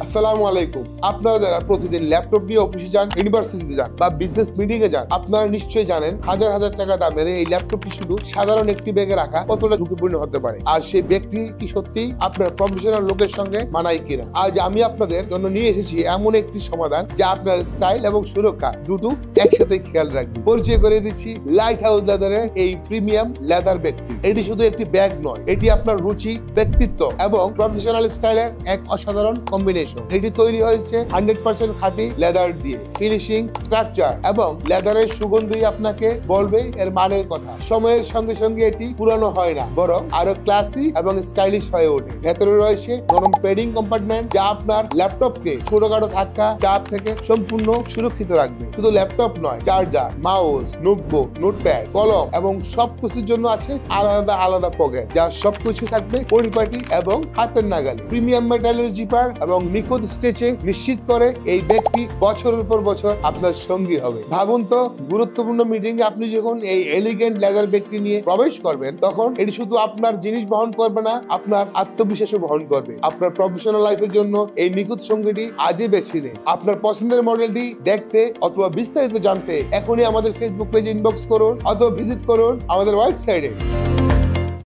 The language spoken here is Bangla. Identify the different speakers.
Speaker 1: আসসালামু আলাইকুম। আপনারা যারা প্রতিদিন ল্যাপটপ নিয়ে অফিসে যান, ইউনিভার্সিটিতে যান বা বিজনেস মিটিং এ যান, আপনারা নিশ্চয়ই জানেন হাজার হাজার টাকা দামের এই ল্যাপটপটি শুধু সাধারণ একটি ব্যাগে রাখা কতটা ঝুঁকিপূর্ণ হতে পারে, আর সেই ব্যক্তি কি সত্যি আপনার প্রফেশনাল লোকের সঙ্গে মানায় কিনা। আজ আমি আপনাদের জন্য নিয়ে এসেছি এমন একটি সমাধান যা আপনার স্টাইল এবং সুরক্ষা দুটো একসাথে খেয়াল রাখবে। পরিচয় করে দিচ্ছি লাইট হাউস লেদারের এই প্রিমিয়াম লেদার ব্যাগটি। এটি শুধু একটি ব্যাগ নয়, এটি আপনার রুচি, ব্যক্তিত্ব এবং প্রফেশনাল স্টাইলের এক অসাধারণ কম্বিনেশন। এটি তৈরি হয়েছে 100% খাঁটি লেদার দিয়ে। ফিনিশিং, স্ট্রাকচার এবং লেদারের সুগন্ধই আপনাকে বলবে এর মানের কথা। সময়ের সঙ্গে সঙ্গে এটি পুরানো হয় না, বরং আরো ক্লাসি এবং স্টাইলিশ হয়ে ওঠে। ভেতরে রয়েছে নরম প্যাডিং কম্পার্টমেন্ট যা আপনার ল্যাপটপকে ছোটখাটো ধাক্কা, চাপ থেকে সম্পূর্ণ সুরক্ষিত রাখবে। শুধু ল্যাপটপ নয়, চার্জার, মাউস, নোটবুক, নোটপ্যাড, কলম এবং সবকিছুর জন্য আছে আলাদা আলাদা পকেট, যা সবকিছু থাকবে পরিপাটি এবং হাতের নাগালে। প্রিমিয়াম মেটালের জিপার এবং নিখুঁত স্টিচিং নিশ্চিত করে এই ব্যাগটি বছরের পর বছর আপনার সঙ্গী হবে। ভাবুন তো, গুরুত্বপূর্ণ মিটিং এ আপনি যখন এই এলিগেন্ট লেদার ব্যাগটি নিয়ে প্রবেশ করবেন, তখন এটি শুধু আপনার জিনিস বহন করবে না, আপনার আত্মবিশ্বাসও বহন করবে। আপনার প্রফেশনাল লাইফের জন্য এই নিখুঁত সঙ্গীটি আজই বেছে নিন। আপনার পছন্দের মডেলটি দেখতে অথবা বিস্তারিত জানতে এখনই আমাদের ফেসবুক পেজে ইনবক্স করুন অথবা ভিজিট করুন আমাদের ওয়েবসাইটে।